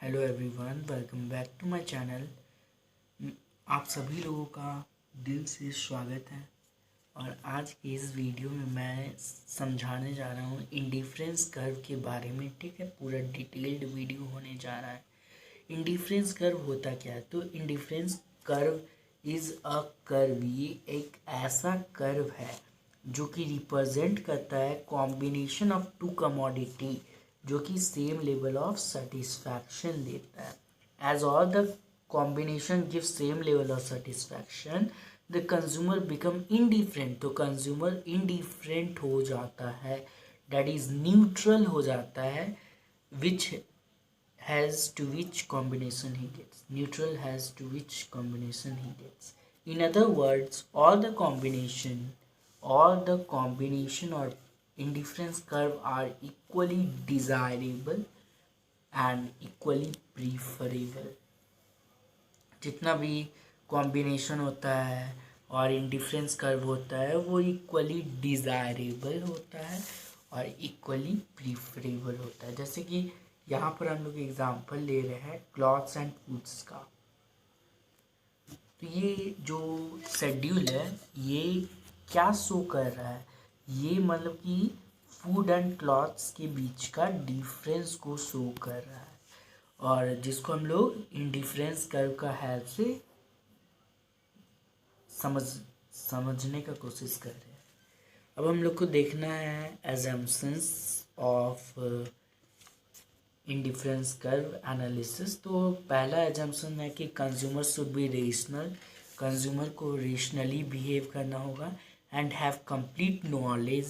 Hello everyone, welcome back to my channel. आप सभी लोगों का दिल से स्वागत है। और आज की इस वीडियो में मैं समझाने जा रहा हूँ इंडिफरेंस कर्व के बारे में। ठीक है, पूरा डिटेल्ड वीडियो होने जा रहा है। इंडिफरेंस कर्व होता क्या है? तो indifference curve is a curve, ये एक ऐसा कर्व है जो कि रिप्रेजेंट करता है कॉम्बिनेशन ऑफ टू कमोडिटी जो कि सेम लेवल ऑफ सेटिस्फैक्शन देता है। As all the combination give same level of satisfaction, the consumer become indifferent. तो कंज्यूमर इनडिफरेंट हो जाता है, डेट इज न्यूट्रल हो जाता है, विच has to which combination he gets. Neutral has to which combination he gets. In other words, all the combination or indifference curve are equally desirable and equally preferable. जितना भी combination होता है और indifference curve होता है वो equally desirable होता है और इक्वली प्रीफरेबल होता है। जैसे कि यहाँ पर हम लोग एग्जांपल ले रहे हैं क्लॉथ्स एंड फूड्स का। तो ये जो शेड्यूल है ये क्या शो कर रहा है? ये मतलब कि फूड एंड क्लॉथ्स के बीच का डिफरेंस को शो कर रहा है और जिसको हम लोग इंडिफरेंस कर्व का हेल्प से समझने का कोशिश कर रहे हैं। अब हम लोग को देखना है assumptions of indifference curve analysis. तो पहला एजम्पशन है कि consumer should be rational, consumer को रेशनली बिहेव करना होगा एंड हैव कंप्लीट नॉलेज,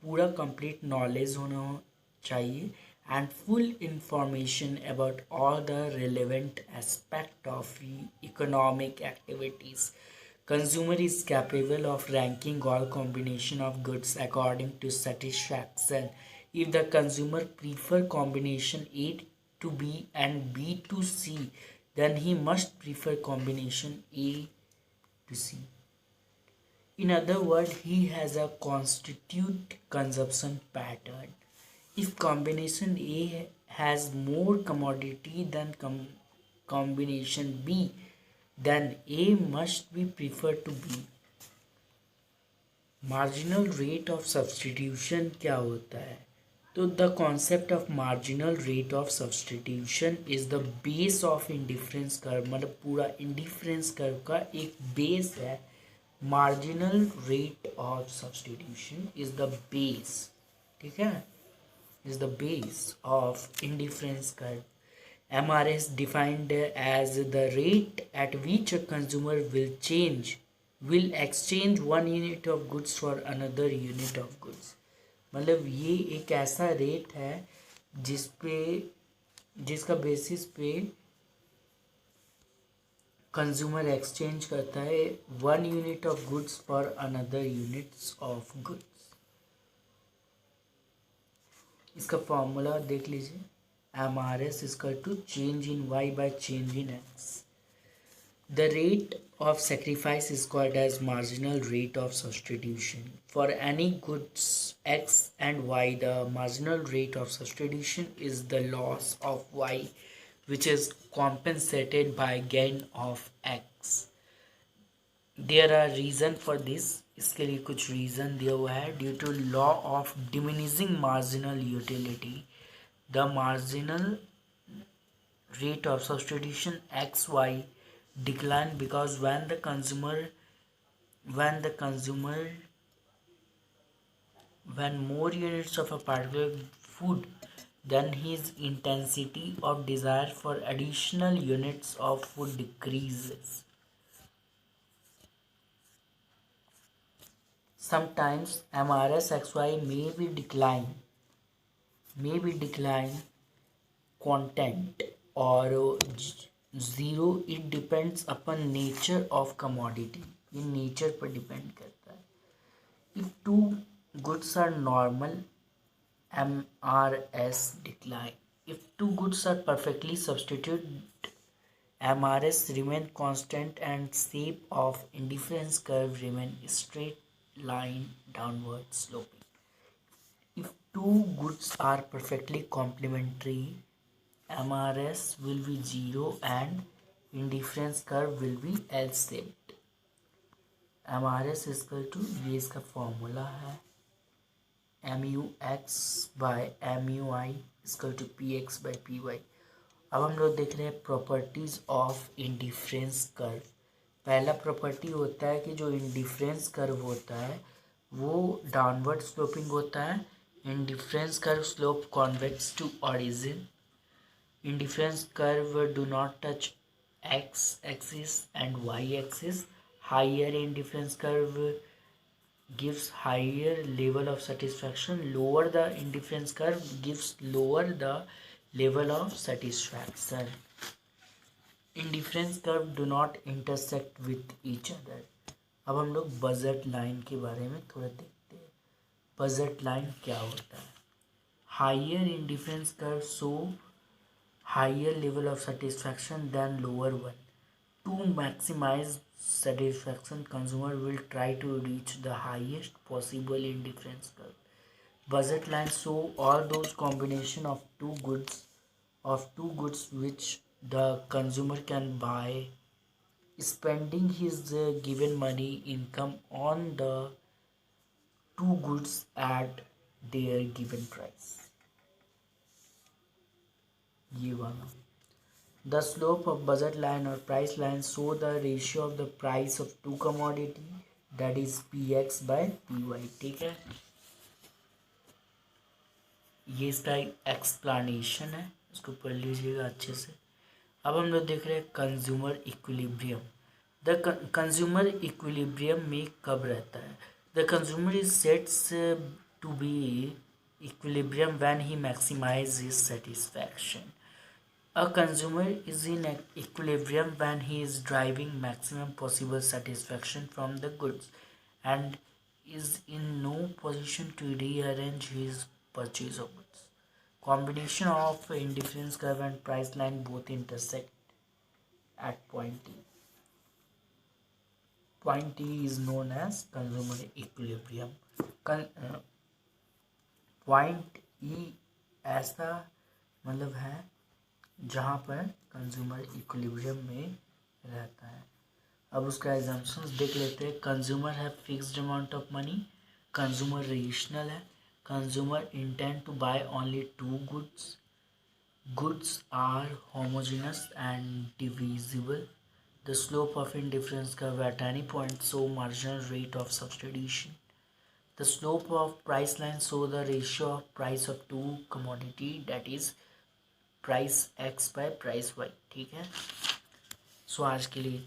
पूरा कंप्लीट नॉलेज होना चाहिए and full information about all the relevant aspect of economic activities. Consumer is capable of ranking all combination of goods according to satisfaction. If the consumer prefer combination A to B and B to C, then he must prefer combination A to C. In other words, he has a constitute consumption pattern. If combination A has more commodity than combination B, then A must be preferred to B. Marginal rate of substitution क्या होता है? तो the concept of marginal rate of substitution is the base of indifference curve। मतलब पूरा indifference curve का एक base है। Marginal rate of substitution is the base, ठीक है, is the base of indifference curve. MRS defined as the rate at which a consumer will exchange one unit of goods for another unit of goods। मतलब ये एक ऐसा rate है जिसका basis पे consumer exchange करता है one unit of goods for another units of goods. इसका फॉर्मूला देख लीजिए, MRS equal to change in y by change in x। The rate of sacrifice is called as marginal rate of substitution. For any goods x and y, the marginal rate of substitution is the loss of y, which is compensated by gain of x. There are reason for this, इसके लिए कुछ reason दिया हुआ है। Due to law of diminishing marginal utility, the marginal rate of substitution xy decline because when more units of a particular food, then his intensity of desire for additional units of food decreases. Sometimes MRSXY may be decline content or zero, it depends upon nature of commodity। ये nature पर depend करता है। if two goods are normal, MRS decline। if two goods are perfectly substituted, MRS remain constant and shape of indifference curve remain straight line downward sloping। if two goods are perfectly complementary, MRS will be 0 and indifference curve will be L-shaped. MRS equal to, ये इसका formula है, MUX by MUI equal to PX by PY। अब हम लोग देख रहे हैं properties of indifference curve. पहला प्रॉपर्टी होता है कि जो इंडिफरेंस कर्व होता है वो डाउनवर्ड स्लोपिंग होता है। Indifference curve slope convex to origin. Indifference curve do not touch x axis and y axis. Higher indifference curve gives higher level of satisfaction. Lower the indifference curve gives lower the level of satisfaction. Indifference curve do not intersect with each other. अब हम लोग budget line के बारे में थोड़ा देखते हैं। Budget line क्या होता है? Higher indifference curve show higher level of satisfaction than lower one. To maximize satisfaction, consumer will try to reach the highest possible indifference curve. Budget lines show all those combination of two goods which the consumer can buy, spending his given money income on the two goods at their given price. ये वाला the slope of budget line or price line show the ratio of the price of two commodity, that is PX by PY। ठीक है, ये इसका explanation है, इसको पढ़ लीजिएगा अच्छे से। अब हम लोग देख रहे हैं consumer equilibrium. The consumer equilibrium में कब रहता है? The consumer is sets to be equilibrium when he maximise his satisfaction. A consumer is in equilibrium when he is deriving maximum possible satisfaction from the goods and is in no position to rearrange his purchase of goods. Combination of indifference curve and price line both intersect at point T. Point T is known as consumer equilibrium. Point E ऐसा मतलब है जहाँ पर consumer equilibrium में रहता है। अब उसका एग्जाम्पल्स देख लेते हैं। कंज्यूमर है fixed amount of money, consumer rational है, consumer intent to buy only two goods, goods are homogenous and divisible, the slope of indifference curve at any point show marginal rate of substitution, the slope of price line show the ratio of price of two commodity, that is price X by price Y. ठीक है, सो आज के लिए